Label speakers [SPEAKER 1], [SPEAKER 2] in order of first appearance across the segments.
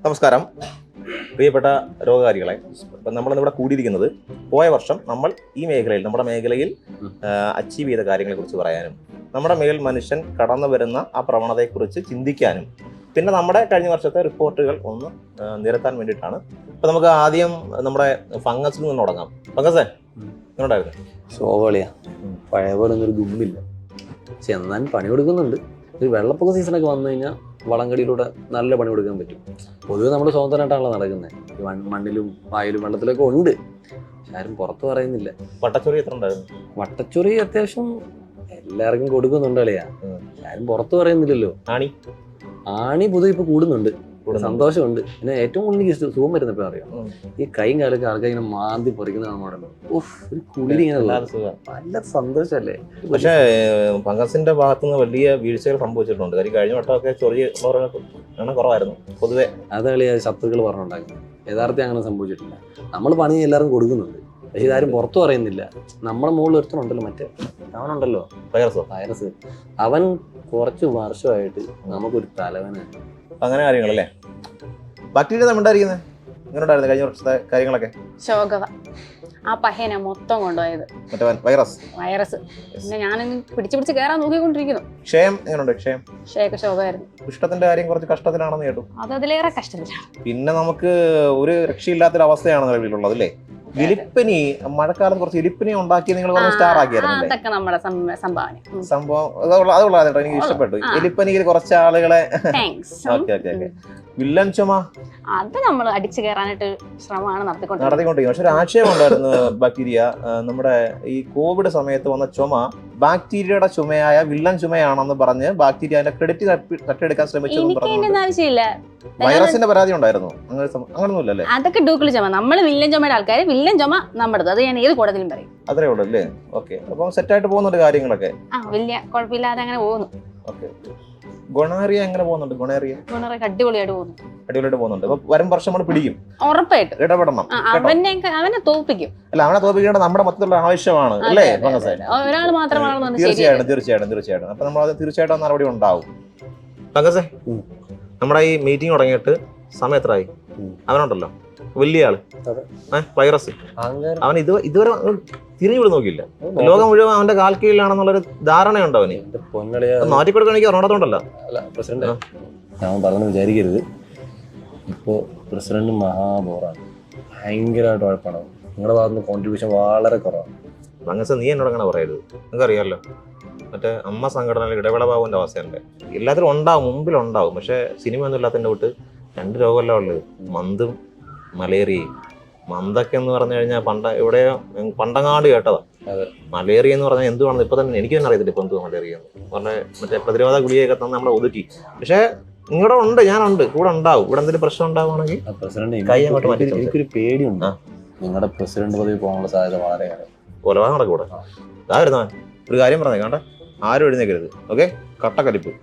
[SPEAKER 1] നമസ്കാരം പ്രിയപ്പെട്ട രോഗകാരികളെ. ഇപ്പം നമ്മളിവിടെ കൂടിയിരിക്കുന്നത് പോയ വർഷം നമ്മൾ ഈ മേഖലയിൽ നമ്മുടെ മേഖലയിൽ അച്ചീവ് ചെയ്ത കാര്യങ്ങളെക്കുറിച്ച് പറയാനും നമ്മുടെ മേൽ മനുഷ്യൻ കടന്നു വരുന്ന ആ പ്രവണതയെക്കുറിച്ച് ചിന്തിക്കാനും പിന്നെ നമ്മുടെ കഴിഞ്ഞ വർഷത്തെ റിപ്പോർട്ടുകൾ ഒന്ന് നിരത്താൻ വേണ്ടിയിട്ടാണ്. ഇപ്പം നമുക്ക് ആദ്യം നമ്മുടെ ഫംഗസിൽ നിന്ന് തുടങ്ങാം. ഫംഗസേ എങ്ങനെയുണ്ടായിരുന്നു?
[SPEAKER 2] ശോഭളിയാ, പഴയ പോലെ ഒന്നൊരു ഗുമ്മില്ല. പക്ഷെ എന്നാലും പണി കൊടുക്കുന്നുണ്ട്. ഒരു വെള്ളപ്പൊക്ക സീസണൊക്കെ വന്നു കഴിഞ്ഞാൽ വളങ്കടിയിലൂടെ നല്ല പണി കൊടുക്കാൻ പറ്റും. പൊതുവെ നമ്മൾ സ്വതന്ത്രമായിട്ടാണല്ലോ നടക്കുന്നത്. മണ്ണിലും വായിലും വെള്ളത്തിലൊക്കെ ഉണ്ട്, പക്ഷെ ആരും പുറത്ത് പറയുന്നില്ല.
[SPEAKER 1] വട്ടച്ചൊറി എത്ര ഉണ്ടായിരുന്നു?
[SPEAKER 2] വട്ടച്ചൊറി അത്യാവശ്യം എല്ലാവർക്കും കൊടുക്കുന്നുണ്ട് അല്ലയാ, ആരും പുറത്ത് പറയുന്നില്ലല്ലോ. ആണി പൊതുവെ ഇപ്പൊ കൂടുന്നുണ്ട്, സന്തോഷമുണ്ട്. പിന്നെ ഏറ്റവും കൂടുതൽ എനിക്ക് സുഖം വരുന്നപ്പോ അറിയാം, ഈ കൈയും കാലൊക്കെ ആൾക്കാർ ഇങ്ങനെ മാന്തി പറിക്കുന്ന കാണുമ്പോൾ ഒരു കുളിരി ഇങ്ങനെ നല്ല സന്തോഷമല്ലേ.
[SPEAKER 1] പക്ഷേ ഫംഗസിന്റെ ഭാഗത്തുനിന്ന് വലിയ വീഴ്ചകൾ സംഭവിച്ചിട്ടുണ്ട്. കാര്യം കഴിഞ്ഞ വട്ടമൊക്കെ ചൊറിയ എണ്ണം കുറവായിരുന്നു പൊതുവെ.
[SPEAKER 2] അതല്ലേ ശത്രുക്കൾ പറഞ്ഞുണ്ടാക്കുന്നത്. യഥാർത്ഥം അങ്ങനെ സംഭവിച്ചിട്ടില്ല. നമ്മൾ പണി എല്ലാവർക്കും കൊടുക്കുന്നുണ്ട്, പക്ഷെ ഇതാരും പുറത്തു പറയുന്നില്ല. നമ്മളെ മുകളിൽ ഒരുത്തനുണ്ടല്ലോ, മറ്റേ അവനുണ്ടല്ലോ വൈറസ്, അവൻ കുറച്ച് വർഷമായിട്ട് നമുക്കൊരു തലവനാണ്.
[SPEAKER 1] അങ്ങനെ കാര്യങ്ങളല്ലേ. ബാക്ടീരിയ ഉണ്ടായിരിക്കുന്നത് എങ്ങനെ ഉണ്ടായിരുന്നു കഴിഞ്ഞ വർഷത്തെ കാര്യങ്ങളൊക്കെ?
[SPEAKER 3] ശോകവ ആ പഹേന മൊത്തം കൊണ്ടുപോയത് വൈറസ്. പിന്നെ ഞാനൊന്ന് പിടിച്ച് കയറാൻ നോക്കിക്കൊണ്ടിരിക്കുന്നു.
[SPEAKER 1] ക്ഷയം എങ്ങനെയുണ്ട്?
[SPEAKER 3] ക്ഷയൊക്കെ ശോകമായിരുന്നു.
[SPEAKER 1] ഇഷ്ടത്തിന്റെ കാര്യം കുറച്ച് കഷ്ടത്തിലാണെന്ന് കേട്ടു.
[SPEAKER 3] അതിലേറെ കഷ്ടത്തിലാണ്.
[SPEAKER 1] പിന്നെ നമുക്ക് ഒരു രക്ഷയില്ലാത്തൊരവസ്ഥയാണ് നിലവിലുള്ളത് അല്ലേ? എലിപ്പനി, മഴക്കാലത്ത് കുറച്ച് എലിപ്പനി ഉണ്ടാക്കി നിങ്ങൾ സ്റ്റാർ ആക്കിയായിരുന്നു.
[SPEAKER 3] അതൊക്കെ നമ്മുടെ
[SPEAKER 1] സംഭവം അതുള്ളതാ എനിക്ക് ഇഷ്ടപ്പെട്ടു. എലിപ്പനിയിൽ കുറച്ച് ആളുകളെ വില്ലൻ ചുമ
[SPEAKER 3] അത് നമ്മൾ അടിച്ചു കയറാനായിട്ട് ശ്രമമാണ്
[SPEAKER 1] നടത്തിക്കൊണ്ടിരിക്കുന്നത്. പക്ഷെ ഒരു ആശയം ഉണ്ടായിരുന്നു. ബാക്ടീരിയ നമ്മുടെ ഈ കോവിഡ് സമയത്ത് വന്ന ചുമ ബാക്ടീരിയയുടെ ചുമയായ വില്ലൻ ചുമയാണെന്ന് പറഞ്ഞ് ബാക്ടീരിയ അതിന്റെ ക്രെഡിറ്റ് തട്ടിയെടുക്കാൻ ശ്രമിച്ചു.
[SPEAKER 3] ആവശ്യമില്ല,
[SPEAKER 1] വൈറസിന്റെ പരാതി ഉണ്ടായിരുന്നു. അങ്ങനൊന്നുമില്ലല്ലേ?
[SPEAKER 3] അതൊക്കെ ഡൂക്കിൾ ചുമ. നമ്മൾ വില്ലൻ ചുമയുടെ ആൾക്കാർ, വില്ലൻ ചുമ നമ്മുടെ. അത് ഞാൻ ഏത് കൂടത്തിലും പറയും.
[SPEAKER 1] അത്രേ ഉള്ളൂ അല്ലേ? ഓക്കെ. അപ്പം സെറ്റായിട്ട് പോകുന്നുണ്ട് കാര്യങ്ങളൊക്കെ.
[SPEAKER 3] വലിയ കുഴപ്പമില്ലാതെ അങ്ങനെ പോകുന്നു.
[SPEAKER 1] ഓക്കെ. ഗൊണേറിയ എങ്ങനെ പോകുന്നുണ്ട്? ഗൊണേറിയ
[SPEAKER 3] അടിപൊളിയായിട്ട്
[SPEAKER 1] പോകുന്നുണ്ട്. അപ്പൊ വരും വർഷം നമ്മൾ പിടിക്കും,
[SPEAKER 3] ഉറപ്പായിട്ടും
[SPEAKER 1] ഇടപെടണം.
[SPEAKER 3] അവനെ തോൽപ്പിക്കും.
[SPEAKER 1] അല്ല, അവനെ തോൽപ്പിക്കേണ്ട നമ്മുടെ മൊത്തത്തിലുള്ള ആവശ്യമാണ് അല്ലേ?
[SPEAKER 3] ഒരാൾ മാത്രമാണ്.
[SPEAKER 1] തീർച്ചയായിട്ടും. അപ്പൊ നമ്മൾ തീർച്ചയായിട്ടും നടപടി ഉണ്ടാവും. പങ്കസേ, നമ്മുടെ ഈ മീറ്റിംഗ് തുടങ്ങിയിട്ട് സമയം എത്രയായി? അവനുണ്ടല്ലോ വലിയ ആള് വൈറസ്, അവൻ ഇതുവരെ തിരിഞ്ഞു വിടും നോക്കിയില്ല. ലോകം മുഴുവൻ അവന്റെ കാൽ കീഴിലാണെന്നുള്ളൊരു ധാരണയുണ്ട് അവന്. മാറ്റിക്കൊടുക്കണമെങ്കിൽ അറിഞ്ഞോണ്ടല്ലോ.
[SPEAKER 2] ഞാൻ പറഞ്ഞു വിചാരിക്കരുത്. ഇപ്പോ പ്രസിഡന്റ് മഹാബോറാണ്, ഭയങ്കരമായിട്ട് ഉഴപ്പാണ്. നിങ്ങളുടെ ഭാഗത്തുനിന്ന് കോൺട്രിബ്യൂഷൻ വളരെ കുറവാണ്.
[SPEAKER 1] പങ്കസ, നീ എന്നോട് അങ്ങനെ പറയരുത്. നിങ്ങൾക്കറിയാമല്ലോ, മറ്റേ അമ്മ സംഘടനയിൽ ഇടവേള ബാബുവിന്റെ അവസ്ഥയുണ്ട്. എല്ലാത്തിലും ഉണ്ടാവും, മുമ്പിലുണ്ടാവും. പക്ഷെ സിനിമ ഒന്നും ഇല്ലാത്തതിന്റെ വിട്ട് 2 രോഗമല്ല ഉള്ളത്, മന്തും മലേറിയയും. മന്തൊക്കെ എന്ന് പറഞ്ഞു കഴിഞ്ഞാൽ പണ്ടങ്ങാട് കേട്ടതാ. മലേറിയ എന്ന് പറഞ്ഞാൽ എന്തുവാണെന്ന് ഇപ്പൊ തന്നെ എനിക്ക് തന്നെ അറിയത്തില്ല. ഇപ്പൊ എന്തുവാ മലേറിയ പറഞ്ഞ മറ്റേ പ്രതിരോധ ഗുളികയൊക്കെ തന്നെ നമ്മളെ ഒതുക്കി. പക്ഷെ നിങ്ങളുടെ ഉണ്ട്, ഞാനുണ്ട്, കൂടെ ഉണ്ടാവും. ഇവിടെ എന്തെങ്കിലും പ്രശ്നം ഉണ്ടാവുകയാണെങ്കിൽ കൈ അങ്ങോട്ട് മാറ്റി.
[SPEAKER 2] എനിക്കൊരു പേടിയുണ്ട്, നിങ്ങളുടെ പ്രസിഡന്റ് പദവി പോകാനുള്ള സാധ്യത വളരെയാണ്.
[SPEAKER 1] കൊലപാതകം നടക്കൂടെ? ഇതായിരുന്നോ ഒരു കാര്യം പറഞ്ഞേ, കണ്ട ആരും എഴുന്നേക്കരുത്. ഓക്കെ, കട്ടക്കലിപ്പ്.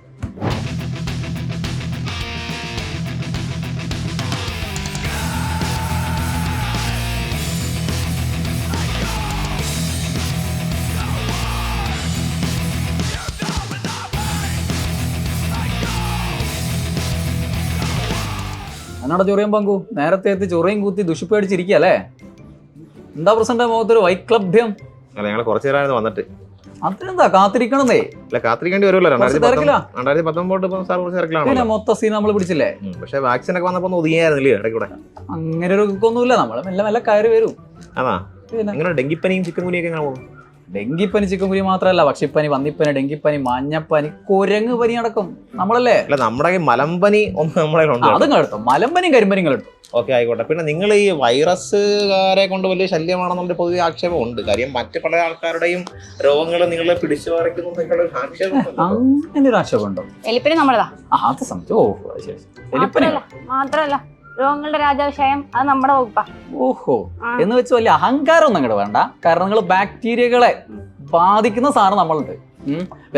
[SPEAKER 4] എന്നോട് ചൊറിയാൻ പങ്കു നേരത്തെ എത്തി ചൊറിയും കൂത്തി ദുഷിപ്പേടിച്ചിരിക്കല്ലേ? എന്താ പ്രസന്റ് മുഖത്തൊരു വൈക്ലഭ്യം?
[SPEAKER 1] അല്ല, ഞങ്ങൾ കുറച്ചു നേരമായിരുന്നു വന്നിട്ട്.
[SPEAKER 4] അതെന്താ കാത്തിരിക്കണതേ?
[SPEAKER 1] അല്ല, കാത്തിരിക്കേണ്ടി വരുമല്ലോ. 2019
[SPEAKER 4] മൊത്തം സീൻ നമ്മൾ പിടിച്ചില്ലേ?
[SPEAKER 1] പക്ഷെ വാക്സിൻ ഒക്കെ വന്നപ്പോ ഒതുങ്ങിയായിരുന്നില്ലേ ഇടയ്ക്കൂടെ?
[SPEAKER 4] അങ്ങനെ ഒരു ഒന്നുമില്ല, നമ്മള് മെല്ലെ മെല്ലെ കയറി വരും.
[SPEAKER 1] അതാ എങ്ങനെ ഡെങ്കിപ്പനിയും ചിക്കൻ ഗുനിയൊക്കെ എങ്ങനെ പോകും?
[SPEAKER 4] ഡെങ്കിപ്പനി ചിക്കൻ ഗുനി മാത്രമല്ല, പക്ഷിപ്പനി, പന്നിപ്പനി, ഡെങ്കിപ്പനി, മഞ്ഞപ്പനി, കുരങ്ങ് പനി അടക്കം നമ്മളല്ലേ.
[SPEAKER 1] അല്ല, നമ്മുടെ മലമ്പനി ഒന്നും നമ്മളെ
[SPEAKER 4] അതും കേട്ടോ, മലമ്പനിയും കരിമ്പനിയും കേട്ടോ.
[SPEAKER 1] ഓക്കെ, ആയിക്കോട്ടെ. പിന്നെ നിങ്ങൾ ഈ വൈറസുകാരെ കൊണ്ട് വലിയ ശല്യമാണെന്നുള്ള പൊതുവെ ആക്ഷേപം ഉണ്ട്. കാര്യം മറ്റു പല ആൾക്കാരുടെയും രോഗങ്ങൾ നിങ്ങളെ പിടിച്ചു പറിക്കുന്നു.
[SPEAKER 4] അങ്ങനെ ഒരു ആക്ഷേപം ഉണ്ടോ?
[SPEAKER 3] എലിപ്പനി നമ്മളതാ.
[SPEAKER 4] അത് സംഭവം. എലിപ്പനി
[SPEAKER 3] മാത്രല്ല, രോഗങ്ങളുടെ രാജാവിഷയം അത് നമ്മുടെ വകുപ്പാ.
[SPEAKER 4] ഓഹോ, എന്ന് വെച്ച് വലിയ അഹങ്കാരം ഒന്നും അങ്ങോട്ട് വേണ്ട. കാരണം നിങ്ങൾ ബാക്ടീരിയകളെ ബാധിക്കുന്ന സാധനം നമ്മളുണ്ട്.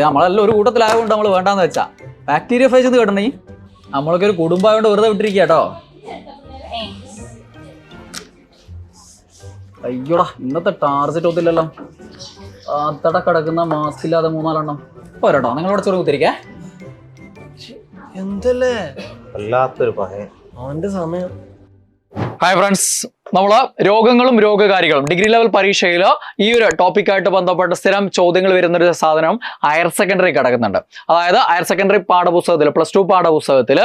[SPEAKER 4] നമ്മളെല്ലാം ഒരു കൂട്ടത്തിലായതുകൊണ്ട് നമ്മൾ വേണ്ടാന്ന് വെച്ചാ ബാക്ടീരിയ ഫേസ് ചെയ്ത് കേട്ടണെങ്കിൽ നമ്മളൊക്കെ ഒരു കുടുംബമായോണ്ട് വെറുതെ വിട്ടിരിക്കുക കേട്ടോ. അയ്യോടാ, ഇന്നത്തെ ടാർജറ്റ് ഒത്തില്ലല്ലോ. അതട കിടക്കുന്ന മാസ്ക് ഇല്ലാതെ 3-4 പോരാട്ടോ. നിങ്ങളോട് ചെറു കുത്തിരിക്കേ.
[SPEAKER 1] എന്തല്ലേ വല്ലാത്തൊരു പഹയൻ.
[SPEAKER 2] അവന്റെ സമയം.
[SPEAKER 4] ഹായ് ഫ്രണ്ട്സ്, നമ്മൾ രോഗങ്ങളും രോഗകാരികളും ഡിഗ്രി ലെവൽ പരീക്ഷയിൽ ഈ ഒരു ടോപ്പിക്കായിട്ട് ബന്ധപ്പെട്ട് സ്ഥിരം ചോദ്യങ്ങൾ വരുന്നൊരു സാധനം ഹയർ സെക്കൻഡറി കിടക്കുന്നുണ്ട്. അതായത് ഹയർ സെക്കൻഡറി പാഠപുസ്തകത്തിൽ +2 പാഠപുസ്തകത്തിൽ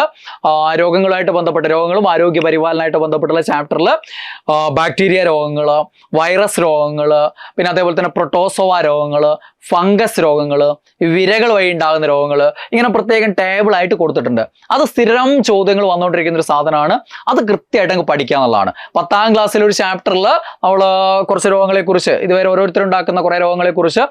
[SPEAKER 4] രോഗങ്ങളുമായിട്ട് ബന്ധപ്പെട്ട രോഗങ്ങളും ആരോഗ്യ പരിപാലനമായിട്ട് ബന്ധപ്പെട്ടുള്ള ചാപ്റ്ററിൽ ബാക്ടീരിയ രോഗങ്ങൾ, വൈറസ് രോഗങ്ങൾ, പിന്നെ അതേപോലെ തന്നെ പ്രൊട്ടോസോവ രോഗങ്ങൾ, ഫംഗസ് രോഗങ്ങൾ, വിരകൾ വഴി ഉണ്ടാകുന്ന രോഗങ്ങൾ, ഇങ്ങനെ പ്രത്യേകം ടേബിളായിട്ട് കൊടുത്തിട്ടുണ്ട്. അത് സ്ഥിരം ചോദ്യങ്ങൾ വന്നുകൊണ്ടിരിക്കുന്ന ഒരു സാധനമാണ്. അത് കൃത്യമായിട്ട് അങ്ങ് പഠിക്കുക എന്നുള്ളതാണ്. 10ാം ക്ലാസ്സിൽ ഒരു ചാപ്റ്ററിൽ നമ്മൾ കുറച്ച് രോഗങ്ങളെ കുറിച്ച്, ഇതുവരെ ഓരോരുത്തരും ഉണ്ടാക്കുന്ന കുറേ രോഗങ്ങളെ കുറിച്ച്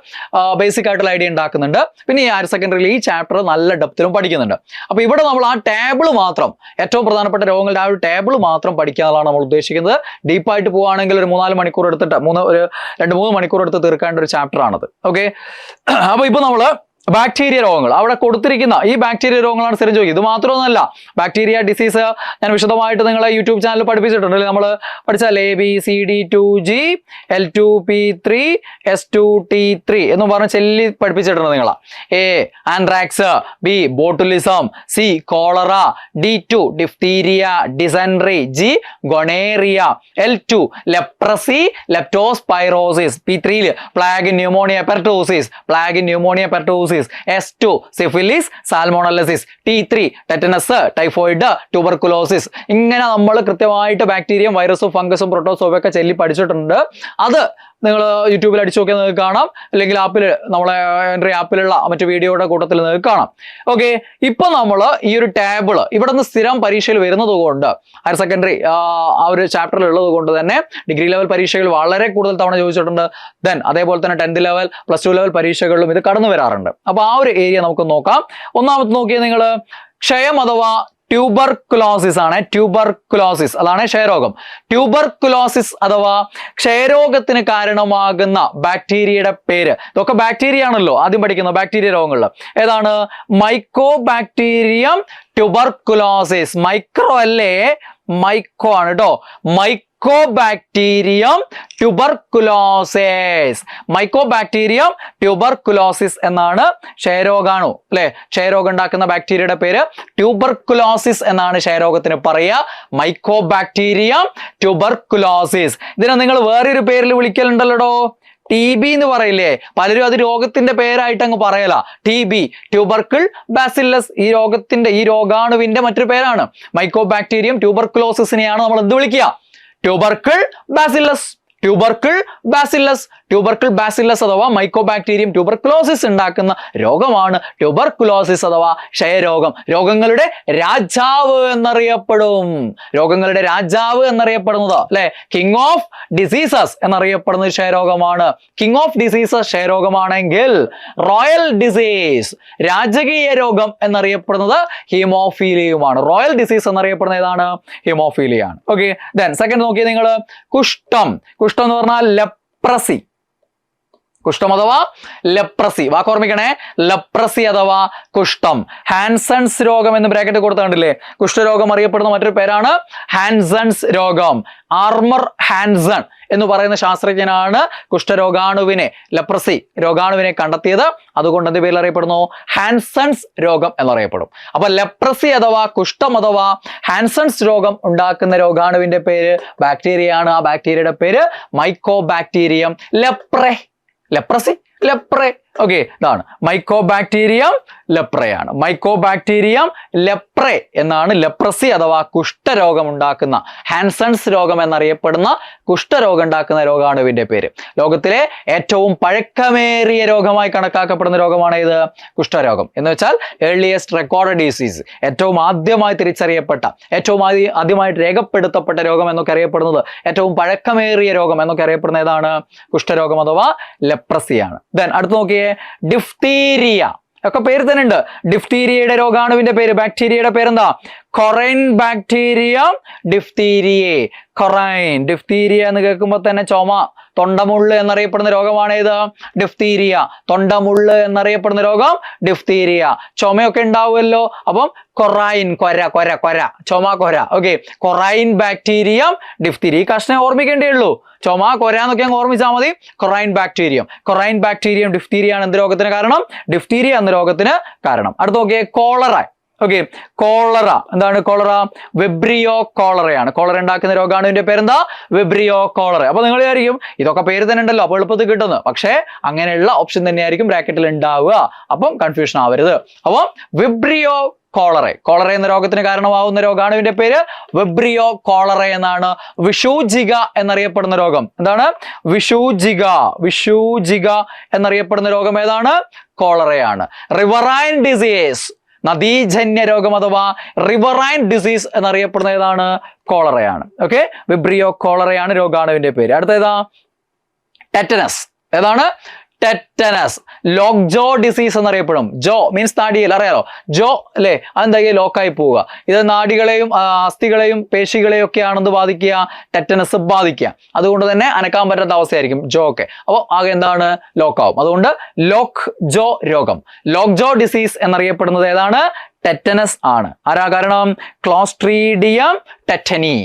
[SPEAKER 4] ബേസിക് ആയിട്ടുള്ള ഐഡിയ ഉണ്ടാക്കുന്നുണ്ട്. പിന്നെ ഈ ഹയർ സെക്കൻഡറിയിൽ ഈ ചാപ്റ്റർ നല്ല ഡെപ്തിലും പഠിക്കുന്നുണ്ട്. അപ്പോൾ ഇവിടെ നമ്മൾ ആ ടേബിൾ മാത്രം, ഏറ്റവും പ്രധാനപ്പെട്ട രോഗങ്ങളുടെ ആ ഒരു ടേബിൾ മാത്രം പഠിക്കുക എന്നുള്ളതാണ് നമ്മൾ ഉദ്ദേശിക്കുന്നത്. ഡീപ്പായിട്ട് പോവുകയാണെങ്കിൽ ഒരു 3-4 മണിക്കൂർ എടുത്തിട്ട് 2-3 മണിക്കൂർ എടുത്ത് തീർക്കേണ്ട ഒരു ചാപ്റ്റർ ആണത്. ഓക്കെ, അപ്പോൾ ഇപ്പോൾ നമ്മൾ ബാക്ടീരിയ രോഗങ്ങൾ അവിടെ കൊടുത്തിരിക്കുന്ന ഈ ബാക്ടീരിയ രോഗങ്ങളാണ് സ്ഥിരം ചോദിക്കുക. ഇത് മാത്രമൊന്നുമല്ല, ബാക്ടീരിയ ഡിസീസ് ഞാൻ വിശദമായിട്ട് നിങ്ങളെ യൂട്യൂബ് ചാനലിൽ പഠിപ്പിച്ചിട്ടുണ്ട്. നമ്മൾ പഠിച്ചാൽ ABCD2G L2P3 S2T3 എന്ന് പറഞ്ഞ് ചെല്ലി പഠിപ്പിച്ചിട്ടുണ്ട് നിങ്ങളാ. A anthrax, B botulism, C cholera, D2 diphtheria dysentery, G gonorrhoea, L2 leprosy leptospirosis, P3 plague pneumonia pertussis, plague pneumonia pertussis, S2 syphilis salmonellosis, T3 tetanus typhoid tuberculosis. ഇങ്ങനെ നമ്മൾ കൃത്യമായിട്ട് ബാക്ടീരിയയും വൈറസും ഫംഗസും പ്രോട്ടോസോവും ഒക്കെ ചെല്ലി പഠിച്ചിട്ടുണ്ട്. അത് നിങ്ങൾ യൂട്യൂബിൽ അടിച്ചു നോക്കിയാൽ നിങ്ങൾക്ക് കാണാം, അല്ലെങ്കിൽ ആപ്പിൽ, നമ്മളെ എൻട്രി ആപ്പിലുള്ള മറ്റു വീഡിയോയുടെ കൂട്ടത്തിൽ നിങ്ങൾക്ക് കാണാം. ഓക്കെ, ഇപ്പൊ നമ്മൾ ഈ ഒരു ടേബിൾ ഇവിടെ നിന്ന് സ്ഥിരം പരീക്ഷയിൽ വരുന്നത് കൊണ്ട്, ഹയർ സെക്കൻഡറി ആ ഒരു ചാപ്റ്ററിൽ ഉള്ളത് കൊണ്ട് തന്നെ ഡിഗ്രി ലെവൽ പരീക്ഷകൾ വളരെ കൂടുതൽ തവണ ചോദിച്ചിട്ടുണ്ട്. ദെൻ അതേപോലെ തന്നെ 10th ലെവൽ +2 ലെവൽ പരീക്ഷകളിലും ഇത് കടന്നു വരാറുണ്ട്. അപ്പൊ ആ ഒരു ഏരിയ നമുക്ക് നോക്കാം. ഒന്നാമത് നോക്കിയാൽ നിങ്ങൾ ക്ഷയം അഥവാ ട്യൂബർകുലോസിസ് ആണ്. ട്യൂബർകുലോസിസ് അതാണ് ക്ഷയരോഗം. ട്യൂബർകുലോസിസ് അഥവാ ക്ഷയരോഗത്തിന് കാരണമാകുന്ന ബാക്ടീരിയയുടെ പേര്. ഇതൊക്കെ ബാക്ടീരിയ ആണല്ലോ ആദ്യം പഠിക്കുന്ന ബാക്ടീരിയ രോഗങ്ങളിൽ. ഏതാണ്? Mycobacterium tuberculosis. മൈക്രോ അല്ലേ, മൈക്കോ ആണ് കേട്ടോ. Mycobacterium tuberculosis. മൈക്കോബാക്ടീരിയം ട്യൂബർകുലോസിസ് എന്നാണ് ക്ഷയരോഗാണു അല്ലെ. ക്ഷയരോഗം ഉണ്ടാക്കുന്ന ബാക്ടീരിയയുടെ പേര് ട്യൂബർകുലോസിസ് എന്നാണ് ക്ഷയരോഗത്തിന് പറയുക. Mycobacterium tuberculosis. ഇതിനെ നിങ്ങൾ വേറൊരു പേരിൽ വിളിക്കലുണ്ടല്ലോ, TB എന്ന് പറയില്ലേ. പലരും അത് രോഗത്തിന്റെ പേരായിട്ട് അങ്ങ് പറയല. TB ട്യൂബർക്കിൾ ബാസില്ലസ് ഈ രോഗത്തിന്റെ, ഈ രോഗാണുവിന്റെ മറ്റൊരു പേരാണ്. മൈക്കോബാക്ടീരിയം ട്യൂബർകുലോസിസിനെയാണ് നമ്മൾ എന്ത് വിളിക്കുക? Tubercle Bacillus. Tubercle Bacillus. Tubercle Bacillus അഥവാ മൈക്കോബാക്ടീരിയം ട്യൂബർകുലോസിസ് ഉണ്ടാക്കുന്ന രോഗമാണ് ട്യൂബർകുലോസിസ് അഥവാ ക്ഷയരോഗം. രോഗങ്ങളുടെ രാജാവ് എന്നറിയപ്പെടും. രോഗങ്ങളുടെ രാജാവ് എന്നറിയപ്പെടുന്നത് അല്ലെ, കിങ് ഓഫ് ഡിസീസസ് എന്നറിയപ്പെടുന്ന ക്ഷയരോഗമാണ്. കിങ് ഓഫ് ഡിസീസസ് ക്ഷയരോഗമാണെങ്കിൽ റോയൽ ഡിസീസ്, രാജകീയ രോഗം എന്നറിയപ്പെടുന്നത് ഹീമോഫീലിയുമാണ്. റോയൽ ഡിസീസ് എന്നറിയപ്പെടുന്ന ഏതാണ്? ഹീമോഫീലിയാണ്. ഓക്കെ, ദെൻ സെക്കൻഡ് നോക്കിയാൽ നിങ്ങൾ കുഷ്ഠം. കുഷ്ഠം എന്ന് പറഞ്ഞാൽ ലെപ്രസി. കുഷ്ഠം അഥവാ ലെപ്രസി, വാക്ക് ഓർമ്മിക്കണേ, ലെപ്രസി അഥവാ കുഷ്ഠം. ഹാൻസൺസ് രോഗം എന്ന് ബ്രാക്കറ്റ് കൊടുത്തിട്ടില്ലേ. കുഷ്ഠരോഗം അറിയപ്പെടുന്ന മറ്റൊരു പേരാണ് ഹാൻസൺസ് രോഗം. ആർമർ ഹാൻസൺ എന്ന് പറയുന്ന ശാസ്ത്രജ്ഞനാണ് കുഷ്ഠരോഗാണുവിനെ, ലെപ്രസി രോഗാണുവിനെ കണ്ടെത്തിയത്. അതുകൊണ്ട് എന്ത് പേരിൽ അറിയപ്പെടുന്നു? ഹാൻസൺസ് രോഗം എന്നറിയപ്പെടും. അപ്പൊ ലെപ്രസി അഥവാ കുഷ്ഠം അഥവാ ഹാൻസൺസ് രോഗം ഉണ്ടാക്കുന്ന രോഗാണുവിന്റെ പേര് ബാക്ടീരിയയാണ്. ആ ബാക്ടീരിയയുടെ പേര് mycobacterium leprae. Leprosy, leprae. Okay, ഇതാണ് മൈക്കോബാക്ടീരിയം ലെപ്രയാണ്. മൈക്കോബാക്ടീരിയം ലെപ്രെ എന്നാണ് ലെപ്രസി അഥവാ കുഷ്ഠരോഗം ഉണ്ടാക്കുന്ന, ഹാൻസൺസ് രോഗം എന്നറിയപ്പെടുന്ന കുഷ്ഠരോഗം ഉണ്ടാക്കുന്ന രോഗാണുവിന്റെ പേര്. ലോകത്തിലെ ഏറ്റവും പഴക്കമേറിയ രോഗമായി കണക്കാക്കപ്പെടുന്ന രോഗമാണ് ഇത് കുഷ്ഠരോഗം. എന്ന് വെച്ചാൽ ഏർലിയസ്റ്റ് റെക്കോർഡ് ഡിസീസ്, ഏറ്റവും ആദ്യമായി തിരിച്ചറിയപ്പെട്ട, ഏറ്റവും ആദ്യമായിട്ട് രേഖപ്പെടുത്തപ്പെട്ട രോഗം എന്നൊക്കെ അറിയപ്പെടുന്നത്, ഏറ്റവും പഴക്കമേറിയ രോഗം എന്നൊക്കെ അറിയപ്പെടുന്ന ഏതാണ്? കുഷ്ഠരോഗം അഥവാ ലെപ്രസിയാണ്. ദെൻ അടുത്ത് നോക്കിയേ, ഡിഫ്തീരിയ. ഒക്കെ പേര് തന്നെ ഉണ്ട്. ഡിഫ്തീരിയയുടെ രോഗാണുവിന്റെ പേര്, ബാക്ടീരിയയുടെ പേരെന്താ? Coryne bacterium diphtheriae. Coryne. Diphtheria എന്ന് കേൾക്കുമ്പോൾ തന്നെ ചുമ, തൊണ്ടമുള്ള് എന്നറിയപ്പെടുന്ന രോഗമാണ് ഇത് ഡിഫ്തീരിയ. തൊണ്ടമുള്ള് എന്നറിയപ്പെടുന്ന രോഗം ഡിഫ്തീരിയ. ചുമയൊക്കെ ഉണ്ടാവുമല്ലോ, അപ്പം കൊറൈൻ, കൊര കൊര കൊര, ചുമ കൊര. Okay, coryne bacterium diphtheria. ഈ കഷ്ണം ഓർമ്മിക്കേണ്ടേ ഉള്ളൂ. ചുമ കൊര എന്നൊക്കെ അങ്ങ് ഓർമ്മിച്ചാൽ മതി. Coryne bacterium. Coryne bacterium diphtheria ആണ് എന്ത് രോഗത്തിന് കാരണം? ഡിഫ്തീരിയ എന്ന രോഗത്തിന് കാരണം. അടുത്ത് നോക്കിയേ, കോളറ. Okay, cholera. എന്താണ് കോളറ? വിബ്രിയോ കോളറയാണ്. കോളറ ഉണ്ടാക്കുന്ന രോഗാണുവിന്റെ പേരെന്താ? Vibrio cholera. അപ്പൊ നിങ്ങൾ വിചാരിക്കും ഇതൊക്കെ പേര് തന്നെ ഉണ്ടല്ലോ, അപ്പൊ എളുപ്പത്തിൽ കിട്ടുന്നു. പക്ഷേ അങ്ങനെയുള്ള ഓപ്ഷൻ തന്നെയായിരിക്കും ബ്രാക്കറ്റിൽ ഉണ്ടാവുക. അപ്പം കൺഫ്യൂഷൻ ആവരുത്. അപ്പം വിബ്രിയോ കോളറ, കോളറ എന്ന രോഗത്തിന് കാരണമാവുന്ന രോഗാണുവിന്റെ പേര് വിബ്രിയോ കോളറ എന്നാണ്. വിഷൂജിക എന്നറിയപ്പെടുന്ന രോഗം എന്താണ്? വിഷൂജിക. വിഷൂജിക എന്നറിയപ്പെടുന്ന രോഗം ഏതാണ്? കോളറയാണ്. റിവറൈൻ ഡിസീസ്, നദീജന്യ രോഗം അഥവാ റിവറൈൻ ഡിസീസ് എന്നറിയപ്പെടുന്ന ഏതാണ്? കോളറയാണ്. ഓക്കെ, വിബ്രിയോ കോളറയാണ് രോഗാണുവിന്റെ പേര്. അടുത്തേതാ? ടെറ്റനസ്. ഏതാണ്? ടെറ്റനസ്. ലോക്ക് ജോ ഡിസീസ് എന്നറിയപ്പെടും. ജോ മീൻസ് നാഡിയിൽ, അറിയാലോ ജോ അല്ലെ? അതെന്താ ലോക്കായി പോവുക. ഇത് നാഡികളെയും അസ്ഥികളെയും പേശികളെയും ഒക്കെ ആണെന്ന് ബാധിക്കുക, ടെറ്റനസ് ബാധിക്കുക. അതുകൊണ്ട് തന്നെ അനക്കാൻ പറ്റാത്ത അവസ്ഥയായിരിക്കും ജോ ഒക്കെ. അപ്പോൾ ആകെ എന്താണ്? ലോക്കാവും. അതുകൊണ്ട് ലോക്ക് ജോ രോഗം, ലോക്ക് ജോ ഡിസീസ് എന്നറിയപ്പെടുന്നത് ഏതാണ്? ടെറ്റനസ് ആണ്. ആരാ കാരണം? Clostridium tetany.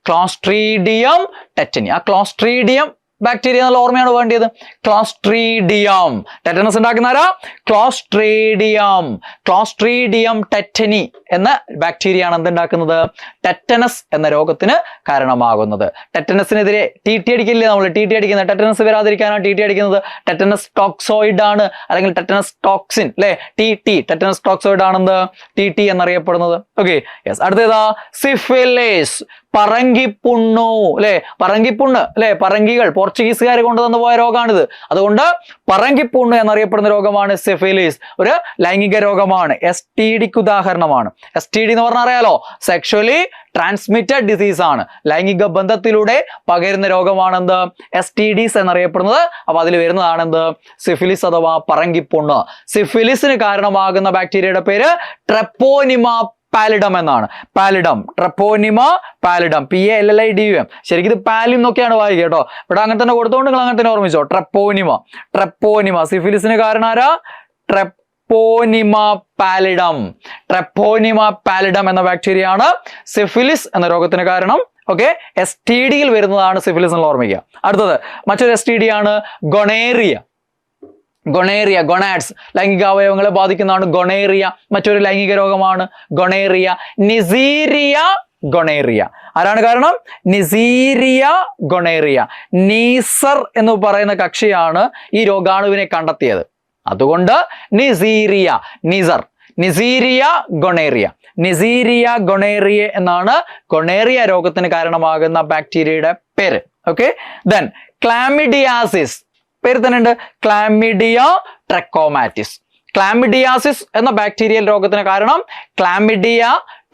[SPEAKER 4] Clostridium tetany. ആ ക്ലോസ്ട്രീഡിയം ബാക്ടീരിയ എന്നുള്ള ഓർമ്മയാണ് വേണ്ടിയത്. ക്ലോസ്ട്രീഡിയം. ടെറ്റനസ് ഉണ്ടാക്കുന്ന ആരാ? ക്ലോസ്ട്രീഡിയം. ക്ലോസ്ട്രീഡിയം ടെറ്റനി എന്ന ബാക്ടീരിയ ആണ് എന്തുണ്ടാക്കുന്നത്? ടെറ്റനസ് എന്ന രോഗത്തിന് കാരണമാകുന്നത്. ടെറ്റനസിനെതിരെ ടി ടി അടിക്കില്ലേ നമ്മൾ? ടി ടി അടിക്കുന്നത് ടെറ്റനസ് വരാതിരിക്കാനാണ് ടി ടി അടിക്കുന്നത്. ടെറ്റനസ് ടോക്സോയിഡ് ആണ്, അല്ലെങ്കിൽ ടെറ്റനസ് ടോക്സിൻ അല്ലെ? ടി ടി, ടെറ്റനസ് ടോക്സോയിഡ് ആണെന്ത്? ടി ടി എന്നറിയപ്പെടുന്നത്. Okay, yes. അടുത്തേതാ? സിഫിലിസ്. പറങ്കിപ്പുണ്ണു അല്ലെ? പറങ്കിപ്പുണ്ണ് അല്ലെ? പറങ്കികൾ പോർച്ചുഗീസുകാർ കൊണ്ടുവന്നു പോയ രോഗമാണിത്. അതുകൊണ്ട് പറങ്കിപ്പുണ്ണ് എന്നറിയപ്പെടുന്ന രോഗമാണ് സിഫിലിസ്. ഒരു ലൈംഗിക രോഗമാണ്. STDക്ക് ഉദാഹരണമാണ്. STD എന്ന് പറഞ്ഞാൽ അറിയാലോ, സെക്ഷുവലി ട്രാൻസ്മിറ്റഡ് ഡിസീസ് ആണ്. ലൈംഗിക ബന്ധത്തിലൂടെ പകരുന്ന രോഗമാണെന്ത്? STDs എന്നറിയപ്പെടുന്നത്. അപ്പൊ അതിൽ വരുന്നതാണെന്ത്? സിഫിലിസ് അഥവാ പറങ്കിപ്പുണ്ണ്. സിഫിലിസിന് കാരണമാകുന്ന ബാക്ടീരിയയുടെ പേര് ട്രെപ്പോനിമ പാലിഡം എന്നാണ്. പാലിഡം, ട്രെപ്പോനിമ പാലിഡം, PALLIDUM. ശരിക്കും ഇത് പാലിം എന്നൊക്കെയാണ് വായിക്കുക കേട്ടോ. ഇവിടെ അങ്ങനെ തന്നെ കൊടുത്തുകൊണ്ട് നിങ്ങൾ അങ്ങനെ തന്നെ ഓർമ്മിച്ചോ. ട്രെപ്പോനിമ, ട്രെപ്പോനിമ. സിഫിലിസിന് കാരണം ആരാ? ട്രെപ്പോനിമ പാലിഡം. ട്രെപ്പോനിമ പാലിഡം എന്ന ബാക്ടീരിയ ആണ് സിഫിലിസ് എന്ന രോഗത്തിന് കാരണം. ഓക്കെ, STDയിൽ വരുന്നതാണ് സിഫിലിസ് എന്നുള്ള ഓർമ്മിക്കുക. അടുത്തത് മറ്റൊരു STD ആണ് ഗൊണേറിയ. ഗൊണേറിയ, ഗൊണാഡ്സ്, ലൈംഗിക അവയവങ്ങളെ ബാധിക്കുന്നതാണ് ഗൊണേറിയ. മറ്റൊരു ലൈംഗിക രോഗമാണ് ഗൊണേറിയ. Neisseria gonorrhoea. ആരാണ് കാരണം? നിസീരിയ ഗൊണേറിയ. നീസർ എന്ന് പറയുന്ന കക്ഷിയാണ് ഈ രോഗാണുവിനെ കണ്ടെത്തിയത്. അതുകൊണ്ട് Neisseria, Neisser, Neisseria gonorrhoea. Neisseria gonorrhoea എന്നാണ് ഗൊണേറിയ രോഗത്തിന് കാരണമാകുന്ന ബാക്ടീരിയയുടെ പേര്. Okay, then chlamydiasis. പേര് തന്നെ ഉണ്ട്, ക്ലാമിഡിയ ട്രെക്കോമാറ്റിസ്. ക്ലാമിഡിയാസിസ് എന്ന ബാക്ടീരിയൽ രോഗത്തിന് കാരണം ക്ലാമിഡിയ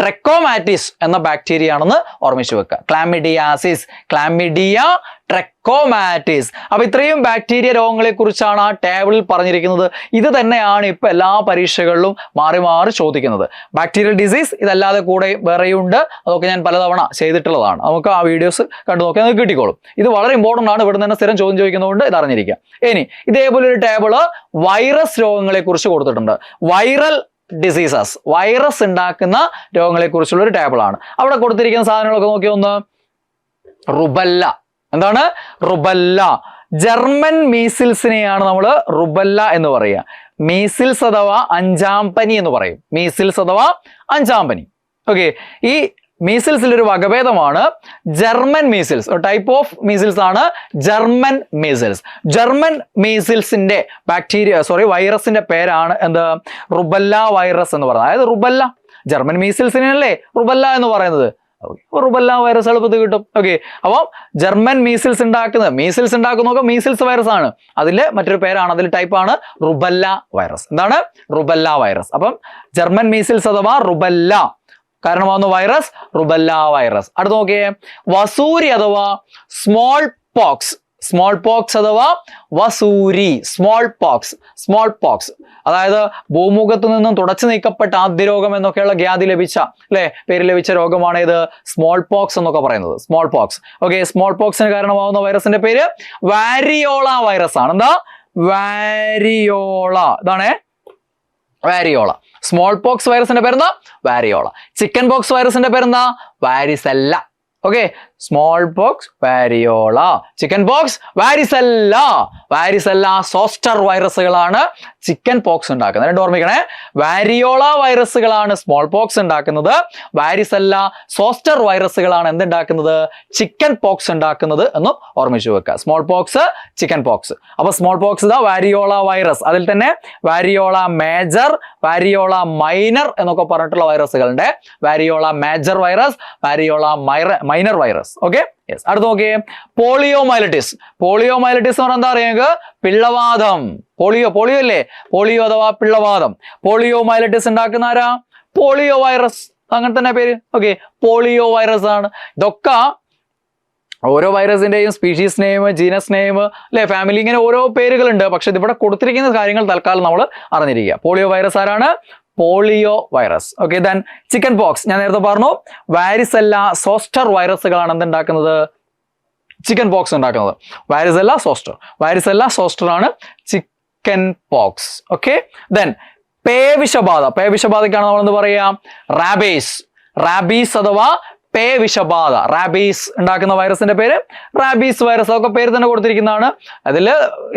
[SPEAKER 4] ട്രെക്കോമാറ്റിസ് എന്ന ബാക്ടീരിയ ആണെന്ന് ഓർമ്മിച്ചു വെക്കുക. ക്ലാമിഡിയാസിസ്, ക്ലാമിഡിയ ട്രെക്കോമാറ്റിസ്. അപ്പൊ ഇത്രയും ബാക്ടീരിയ രോഗങ്ങളെ കുറിച്ചാണ് ആ ടേബിളിൽ പറഞ്ഞിരിക്കുന്നത്. ഇത് തന്നെയാണ് ഇപ്പൊ എല്ലാ പരീക്ഷകളിലും മാറി മാറി ചോദിക്കുന്നത്. ബാക്ടീരിയൽ ഡിസീസ് ഇതല്ലാതെ കൂടെ വേറെയുണ്ട്. അതൊക്കെ ഞാൻ പലതവണ ചെയ്തിട്ടുള്ളതാണ്. നമുക്ക് ആ വീഡിയോസ് കണ്ടു നോക്കിയാൽ നമുക്ക് കിട്ടിക്കോളും. ഇത് വളരെ ഇമ്പോർട്ടൻ്റ് ആണ്. ഇവിടെ തന്നെ സ്ഥിരം ചോദ്യം ചോദിക്കുന്നതുകൊണ്ട് ഇത് അറിഞ്ഞിരിക്കുക. ഇനി ഇതേപോലെ ഒരു ടേബിള് വൈറസ് രോഗങ്ങളെ കുറിച്ച് കൊടുത്തിട്ടുണ്ട്. വൈറൽ ഡിസീസസ്, വൈറസ് ഉണ്ടാക്കുന്ന രോഗങ്ങളെ കുറിച്ചുള്ള ഒരു ടേബിൾ ആണ്. അവിടെ കൊടുത്തിരിക്കുന്ന സാധനങ്ങളൊക്കെ നോക്കി ഒന്ന്. റുബല്ല. എന്താണ്? റുബല്ല. ജർമ്മൻ മീസിൽസിനെയാണ് നമ്മൾ റുബല്ല എന്ന് പറയുക. മീസിൽസ് അഥവാ അഞ്ചാം പനി എന്ന് പറയും. മീസിൽസ് അഥവാ അഞ്ചാം പനി. ഓക്കെ, ഈ മീസിൽസിൽ ഒരു വകഭേദമാണ് ജർമ്മൻ മീസിൽസ്. ഒരു ടൈപ്പ് ഓഫ് മീസിൽസ് ആണ് ജർമ്മൻ മീസിൽസ്. ജർമ്മൻ മീസിൽസിന്റെ വൈറസിന്റെ പേരാണ് എന്ത്? റുബല്ല വൈറസ് എന്ന് പറയുന്നത്. അതായത് റുബല്ല, ജർമ്മൻ മീസിൽസിനല്ലേ റുബല്ല എന്ന് പറയുന്നത്. റുബല്ല വൈറസ് എളുപ്പത്തിൽ കിട്ടും. ഓക്കെ, അപ്പം ജർമ്മൻ മീസിൽസ് ഉണ്ടാക്കുന്നത്, മീസിൽസ് ഉണ്ടാക്കുന്നതൊക്കെ മീസിൽസ് വൈറസ് ആണ്. അതിലെ മറ്റൊരു പേരാണ്, അതിൽ ടൈപ്പാണ് റുബല്ല വൈറസ്. എന്താണ്? Rubella virus. അപ്പം ജർമ്മൻ മീസിൽസ് അഥവാ റുബല്ല കാരണമാകുന്ന വൈറസ് റുബല്ല വൈറസ്. അടുത്ത് നോക്കിയേ, വസൂരി അഥവാ സ്മോൾ പോക്സ്. സ്മോൾ പോക്സ് അഥവാ വസൂരി, സ്മോൾ പോക്സ്. സ്മോൾ പോക്സ് അതായത് ഭൂമുഖത്തു നിന്നും തുടച്ചു നീക്കപ്പെട്ട ആദ്യ രോഗം എന്നൊക്കെയുള്ള ഖ്യാതി ലഭിച്ച പേര് ലഭിച്ച രോഗമാണ് ഇത് സ്മോൾ പോക്സ് എന്നൊക്കെ പറയുന്നത്. Smallpox. ഓക്കെ, സ്മോൾ പോക്സിന് കാരണമാകുന്ന വൈറസിന്റെ പേര് വാരിയോള വൈറസ് ആണ്. എന്താ? വാരിയോള. ഇതാണേ വാരിയോള. സ്മോൾ പോക്സ് വൈറസിന്റെ പേരെന്താ? വാരിയോള. ചിക്കൻ പോക്സ് വൈറസിന്റെ പേരെന്താ? Varicella. Okay, smallpox, variola, chickenpox, varicella. Varicella zoster വൈറസുകളാണ് ചിക്കൻ പോക്സ് ഉണ്ടാക്കുന്നത്. രണ്ട് ഓർമ്മിക്കണേ, വാരിയോള വൈറസുകളാണ് സ്മോൾ പോക്സ് ഉണ്ടാക്കുന്നത്, വാരിസെല്ല സോസ്റ്റർ വൈറസുകളാണ് എന്തുണ്ടാക്കുന്നത്, ചിക്കൻ പോക്സ് ഉണ്ടാക്കുന്നത് എന്നും ഓർമ്മിച്ചു വെക്കുക. Smallpox, chickenpox. അപ്പൊ സ്മോൾ പോക്സ് ഇതാ വാരിയോള വൈറസ്. അതിൽ തന്നെ വാരിയോള മേജർ, വാരിയോള മൈനർ എന്നൊക്കെ പറഞ്ഞിട്ടുള്ള വൈറസുകളുണ്ട്. Variola major virus, variola minor virus. Okay, yes. അടുത്ത് നോക്കിയേ, പോളിയോമൈലറ്റിസ്. പോളിയോമൈലറ്റിസ് എന്ന് പറഞ്ഞാൽ എന്താ അറിയാം, പിള്ളവാദം. പോളിയോ അല്ലേ, പോളിയോ അഥവാ പിള്ളവാദം. പോളിയോമൈലറ്റിസ് ഉണ്ടാക്കുന്ന ആരാ, പോളിയോ വൈറസ്, അങ്ങനെ തന്നെ പേര്. ഓക്കെ, പോളിയോ വൈറസ് ആണ്. ഇതൊക്കെ ഓരോ വൈറസിന്റെയും സ്പീഷീസ് നെയിം, ജീനസ് നെയിം, അല്ലെ, ഫാമിലി, ഇങ്ങനെ ഓരോ പേരുകളുണ്ട്. പക്ഷെ ഇവിടെ കൊടുത്തിരിക്കുന്ന കാര്യങ്ങൾ തൽക്കാലം നമ്മൾ അറിഞ്ഞിരിക്കുക. പോളിയോ വൈറസ് ആരാണ്, polio virus. Okay, then chickenpox. ഞാൻ നേരത്തെ പറഞ്ഞു, വാരിസെല്ല സോസ്റ്റർ വൈറസുകളാണ് എന്തുണ്ടാക്കുന്നത്, ചിക്കൻ പോക്സ് ഉണ്ടാക്കുന്നത്. വാരിസെല്ല സോസ്റ്റർ, വാരിസെല്ല സോസ്റ്റർ ആണ് ചിക്കൻ പോക്സ്. ഓക്കെ, ദെൻ പേവിഷബാധ. പേവിഷബാധയ്ക്കാണ് നമ്മൾ എന്ത് പറയാം, റാബീസ്. റാബീസ് അഥവാ പേവിഷബാധ. റാബീസ് ഉണ്ടാക്കുന്ന വൈറസിന്റെ പേര് റാബീസ് വൈറസ്. അതൊക്കെ പേര് തന്നെ കൊടുത്തിരിക്കുന്നതാണ്. അതിൽ